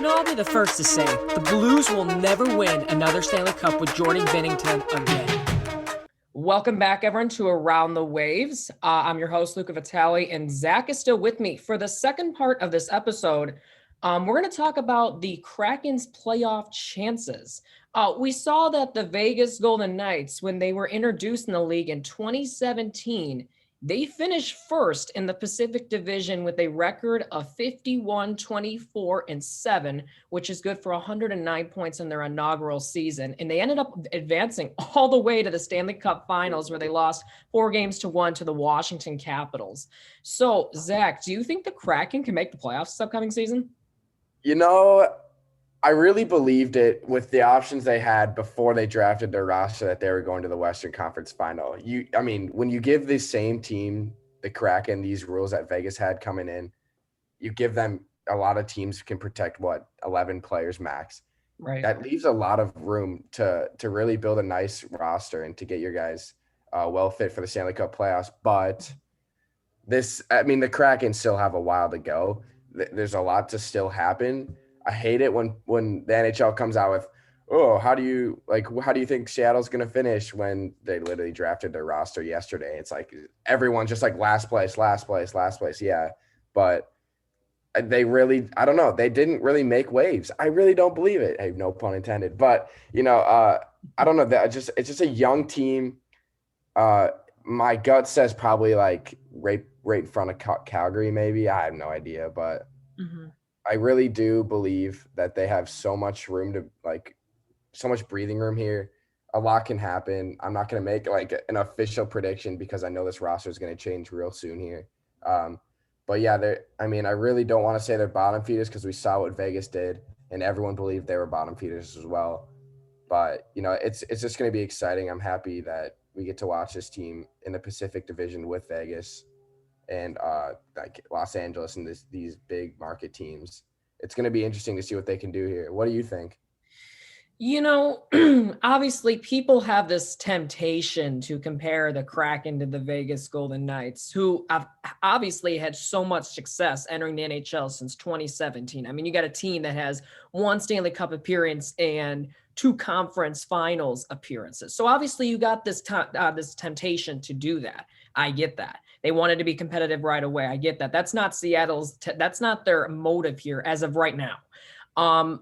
I'll be the first to say, the Blues will never win another Stanley Cup with Jordan Binnington again. Welcome back, everyone, to Around the Waves. I'm your host, Luca Vitale, and Zach is still with me. For the second part of this episode, we're going to talk about the Kraken's playoff chances. We saw that the Vegas Golden Knights, when they were introduced in the league in 2017, they finished first in the Pacific Division with a record of 51-24-7, which is good for 109 points in their inaugural season. And they ended up advancing all the way to the Stanley Cup Finals, where they lost 4-1 to the Washington Capitals. So, Zach, do you think the Kraken can make the playoffs this upcoming season? You know, I really believed it with the options they had before they drafted their roster that they were going to the Western Conference Final. When you give the same team, the Kraken, these rules that Vegas had coming in, you give them a lot of teams can protect 11 players max. Right. That leaves a lot of room to really build a nice roster and to get your guys well fit for the Stanley Cup playoffs. But the Kraken still have a while to go. There's a lot to still happen. I hate it when the NHL comes out with, how do you think Seattle's going to finish when they literally drafted their roster yesterday? It's like everyone's just like last place. Yeah. But they really, I don't know. They didn't really make waves. I really don't believe it. Hey, no pun intended. But, I don't know. It's just a young team. My gut says probably like right in front of Calgary, maybe. I have no idea, but I really do believe that they have so much room so much breathing room here. A lot can happen. I'm not going to make like an official prediction because I know this roster is going to change real soon here. But yeah, I really don't want to say they're bottom feeders because we saw what Vegas did and everyone believed they were bottom feeders as well. But, it's just going to be exciting. I'm happy that we get to watch this team in the Pacific Division with Vegas and like Los Angeles and these big market teams. It's going to be interesting to see what they can do here. What do you think? Obviously people have this temptation to compare the Kraken to the Vegas Golden Knights, who have obviously had so much success entering the NHL since 2017. I mean, you got a team that has 1 Stanley Cup appearance and 2 conference finals appearances. So obviously you got this temptation to do that. I get that. They wanted to be competitive right away. I get that. That's not Seattle's. That's not their motive here as of right now.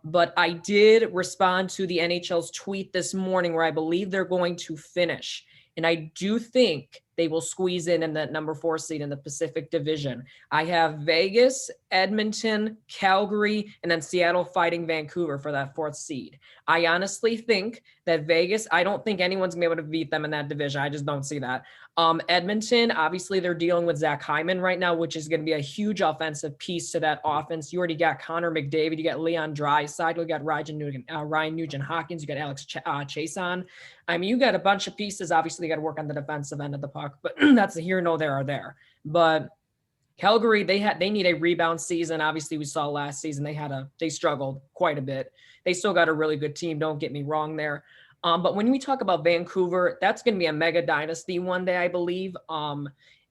But I did respond to the NHL's tweet this morning where I believe they're going to finish. And I do think they will squeeze in that number 4 seed in the Pacific Division. I have Vegas, Edmonton, Calgary, and then Seattle fighting Vancouver for that 4th seed. I honestly think that Vegas, I don't think anyone's going to be able to beat them in that division. I just don't see that. Edmonton, obviously they're dealing with Zach Zeman right now, which is going to be a huge offensive piece to that offense. You already got Connor McDavid, you got Leon Draisaitl, you got Ryan Nugent-Hopkins, you got Alex Chason. I mean, you got a bunch of pieces. Obviously, you got to work on the defensive end of the puck, but that's a here, no, there, or there. But Calgary, they need a rebound season. Obviously, we saw last season they struggled quite a bit. They still got a really good team. Don't get me wrong there. But when we talk about Vancouver, that's going to be a mega dynasty one day, I believe.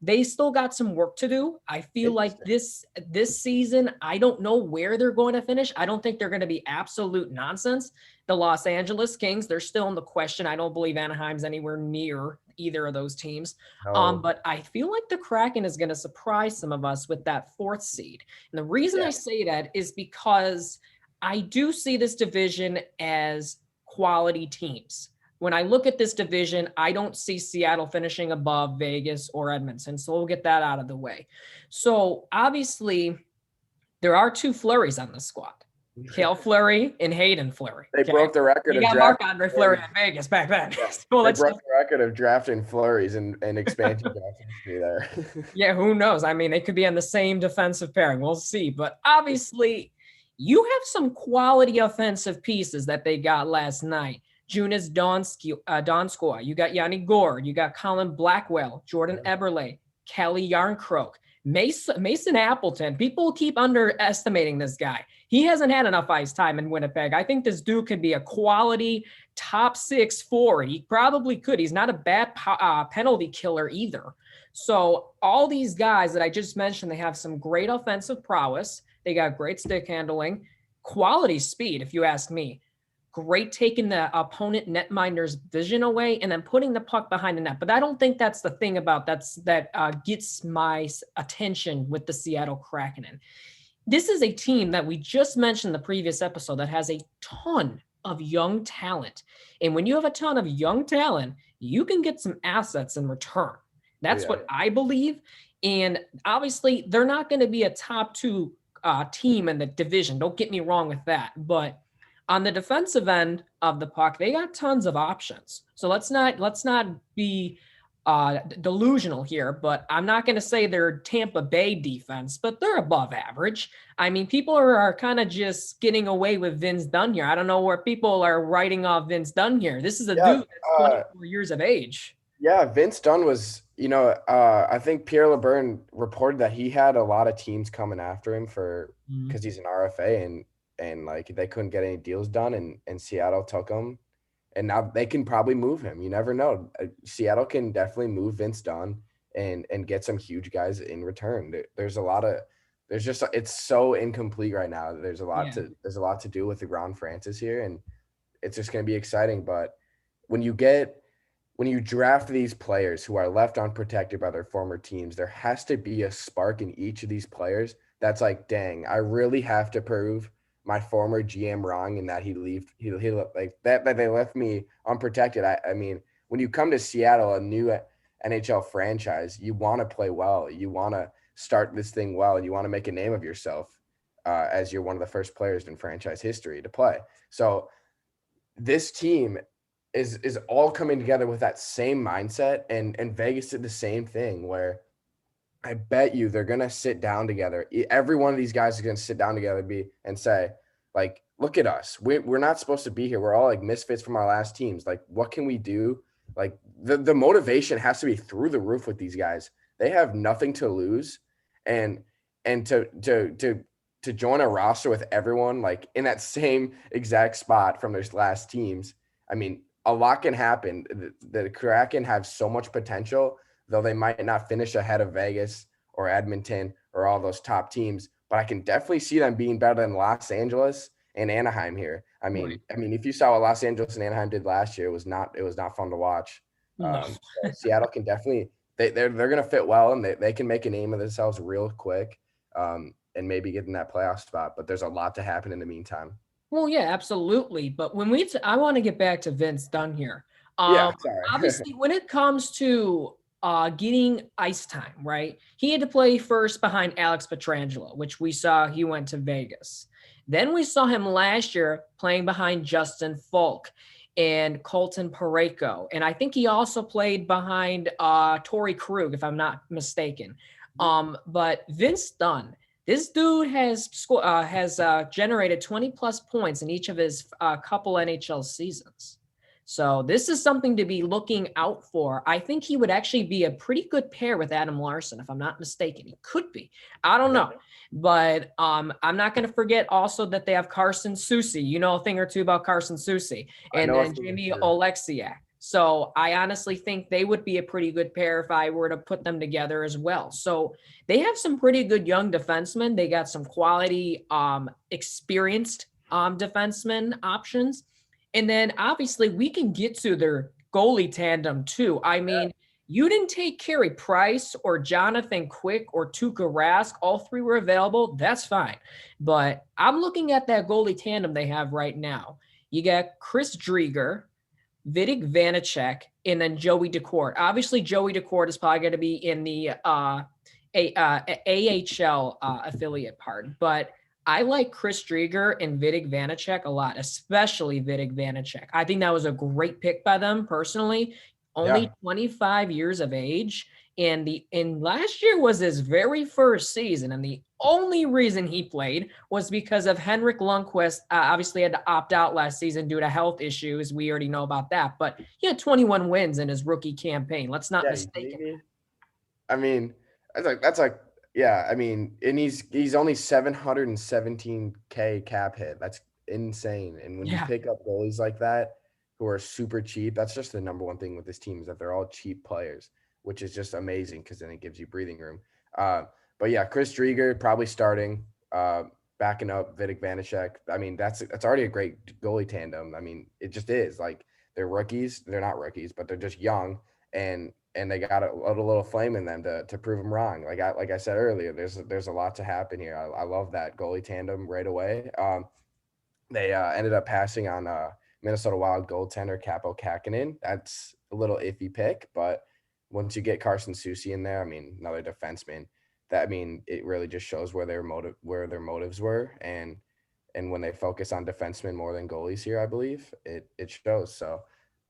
They still got some work to do. I feel like this season, I don't know where they're going to finish. I don't think they're going to be absolute nonsense. The Los Angeles Kings, they're still in the question. I don't believe Anaheim's anywhere near either of those teams. But I feel like the Kraken is going to surprise some of us with that 4th seed. And the reason I say that is because I do see this division as quality teams. When I look at this division, I don't see Seattle finishing above Vegas or Edmonton. So we'll get that out of the way. So obviously there are 2 Fleuries on the squad. Cale Fleury and Hayden Fleury. They broke the record of drafting Marc-Andre Fleury in Vegas back then. Yeah. They broke the record of drafting Fleuries and expansion draft history there. Yeah, who knows? I mean, they could be on the same defensive pairing. We'll see. But obviously, you have some quality offensive pieces that they got last night. Jonas Donskoy, you got Yanni Gourde, you got Colin Blackwell, Jordan Eberle, Kelly Yarncroke, Mason Appleton. People keep underestimating this guy. He hasn't had enough ice time in Winnipeg. I think this dude could be a quality top 6 forward. He probably could. He's not a bad penalty killer either. So all these guys that I just mentioned, they have some great offensive prowess. They got great stick handling, quality speed, if you ask me. Great taking the opponent netminder's vision away and then putting the puck behind the net. But I don't think that's the thing that gets my attention with the Seattle Kraken. This is a team that we just mentioned in the previous episode that has a ton of young talent. And when you have a ton of young talent, you can get some assets in return. That's what I believe. And obviously, they're not going to be a top two team in the division. Don't get me wrong with that. But on the defensive end of the puck, they got tons of options. So let's not be delusional here, but I'm not going to say they're Tampa Bay defense, but they're above average. I mean, people are kind of just getting away with Vince Dunn here. I don't know where people are writing off Vince Dunn here. This is a dude that's 24 years of age. Yeah, Vince Dunn was, I think Pierre LeBrun reported that he had a lot of teams coming after him because he's an RFA and like they couldn't get any deals done and Seattle took him. And now they can probably move him. You never know. Seattle can definitely move Vince Dunn and get some huge guys in return. It's so incomplete right now. There's a lot to do with the Ground Francis here, and it's just going to be exciting. But when you draft these players who are left unprotected by their former teams, there has to be a spark in each of these players that's like, dang, I really have to prove my former GM wrong and that he like that they left me unprotected. I mean, when you come to Seattle, a new NHL franchise, you want to play well. You want to start this thing well, and you want to make a name of yourself as you're one of the first players in franchise history to play. So this team is all coming together with that same mindset, and Vegas did the same thing where I bet you they're going to sit down together. Every one of these guys is going to sit down together and say, like, look at us. We're not supposed to be here. We're all like misfits from our last teams. Like, what can we do? Like, the motivation has to be through the roof with these guys. They have nothing to lose. And to join a roster with everyone like in that same exact spot from their last teams, I mean, a lot can happen. The Kraken have so much potential, though they might not finish ahead of Vegas or Edmonton or all those top teams, but I can definitely see them being better than Los Angeles and Anaheim here. I mean, if you saw what Los Angeles and Anaheim did last year, it was not fun to watch. No. So Seattle can definitely they're going to fit well, and they can make a name of themselves real quick and maybe get in that playoff spot. But there's a lot to happen in the meantime. Well, yeah, absolutely. But when I want to get back to Vince Dunn here. Sorry. Obviously, when it comes to getting ice time, right? He had to play first behind Alex Pietrangelo, which we saw he went to Vegas. Then we saw him last year playing behind Justin Falk and Colton Parayko. And I think he also played behind Torrey Krug, if I'm not mistaken. But Vince Dunn, this dude has generated 20 plus points in each of his couple NHL seasons. So this is something to be looking out for. I think he would actually be a pretty good pair with Adam Larson, if I'm not mistaken. He could be. I don't know. But I'm not going to forget also that they have Carson Soucy. You know a thing or two about Carson Soucy. And then Jimmy Oleksiak. So I honestly think they would be a pretty good pair if I were to put them together as well. So they have some pretty good young defensemen. They got some quality, experienced defenseman options. And then obviously we can get to their goalie tandem too. I mean, you didn't take Carey Price or Jonathan Quick or Tuukka Rask. All three were available. That's fine. But I'm looking at that goalie tandem they have right now. You got Chris Driedger, Vitek Vanacek, and then Joey Daccord. Obviously, Joey Daccord is probably going to be in the AHL affiliate part. But I like Chris Driedger and Vitek Vanacek a lot, especially Vitek Vanacek. I think that was a great pick by them personally. Only 25 years of age. And last year was his very first season. And the only reason he played was because of Henrik Lundqvist. Obviously had to opt out last season due to health issues. We already know about that. But he had 21 wins in his rookie campaign. Let's not mistake it. I mean, that's like, yeah, I mean, and he's only $717K cap hit. That's insane. And when you pick up goalies like that who are super cheap, that's just the number one thing with this team is that they're all cheap players, which is just amazing because then it gives you breathing room. But yeah, Chris Driedger probably starting. backing up Vitek Vanacek. I mean, that's already a great goalie tandem. I mean, it just is. Like, they're rookies. They're not rookies, but they're just young, and they got a little flame in them to prove them wrong. Like I said earlier, there's a lot to happen here. I love that goalie tandem right away. They ended up passing on Minnesota Wild goaltender Capo Kakinen. That's a little iffy pick, but once you get Carson Soucy in there, I mean, another defenseman, it really just shows where their motives were, and when they focus on defensemen more than goalies here, I believe it shows. So,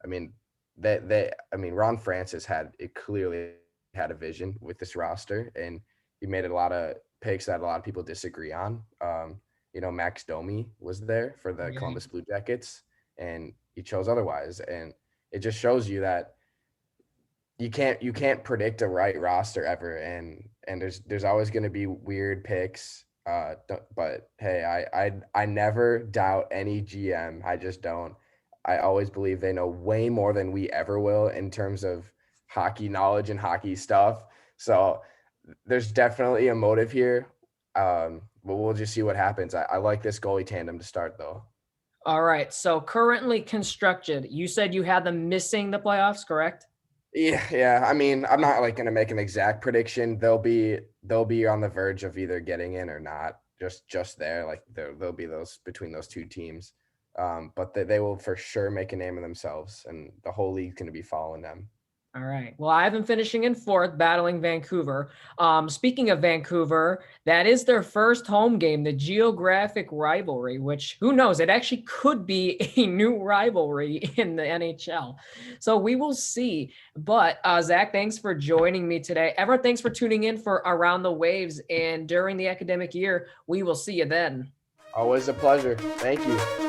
I mean, Ron Francis clearly had a vision with this roster, and he made a lot of picks that a lot of people disagree on. Max Domi was there for the Columbus Blue Jackets, and he chose otherwise. And it just shows you that you can't predict a right roster ever, and there's always going to be weird picks. But hey, I never doubt any GM. I just don't. I always believe they know way more than we ever will in terms of hockey knowledge and hockey stuff. So there's definitely a motive here. But we'll just see what happens. I like this goalie tandem to start, though. All right. So currently constructed. You said you had them missing the playoffs, correct? Yeah. I mean, I'm not like going to make an exact prediction. They'll be on the verge of either getting in or not. Just there, like there'll be those between those two teams. But they will for sure make a name of themselves, and the whole league's going to be following them. All right. Well, I have them finishing in fourth, battling Vancouver. Speaking of Vancouver, that is their first home game, the geographic rivalry, which who knows, it actually could be a new rivalry in the NHL. So we will see. But Zach, thanks for joining me today. Everyone, thanks for tuning in for Around the Waves. And during the academic year, we will see you then. Always a pleasure. Thank you.